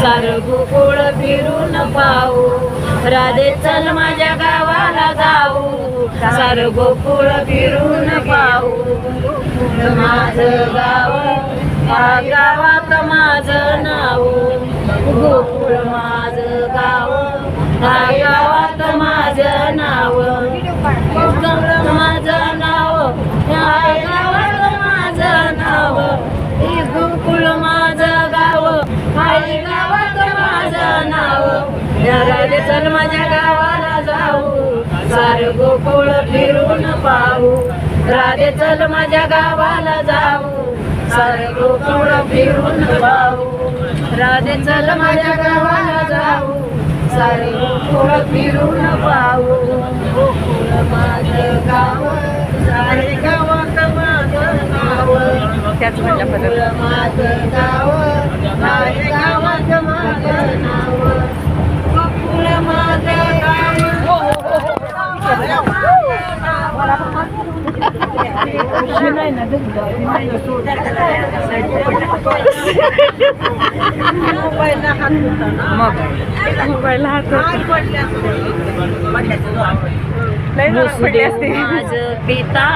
सारं गोकुळ फिरून पाहू, राधे चल माझ्या गावाला जाऊ, सारं गोकुळ फिरून पाहू. माझं गाव, या गावात माझं नाव, गोकुळ माझं गाव, या गावात माझं नाव, गोकुळ माझं नाव, या गावात माझं नाव, गोकुळ माझं गाव, आई गावात माझं नाव. या राधे चल माझ्या गावाला जाऊ, सारं गोकुळ फिरून पाहू, राधे चल माझ्या गावाला जाऊ, सारं गोकुळ फिरून पाहू, राधे चल माझ्या गावाला जाऊ, सारे गोकुळ फिरून पाहू. गोकुळ माझं गाव, सारे गावात माझं नाव, त्याच म्हणल्या गोकुळ माझं गाव, सारे गावात माझं नाव, गोकुळ माझं गाव. नाही ना मोबाईलला हात होता ना, मग मोबाईलला हात माझं पिता,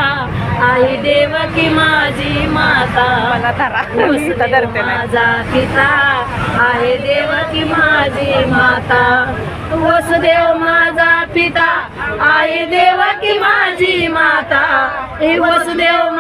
आई देवकी माझी माता, माझा पिता, आई देवकी माझी माता, वसुदेव माझा पिता, आई देवकी माझी माता, वसुदेव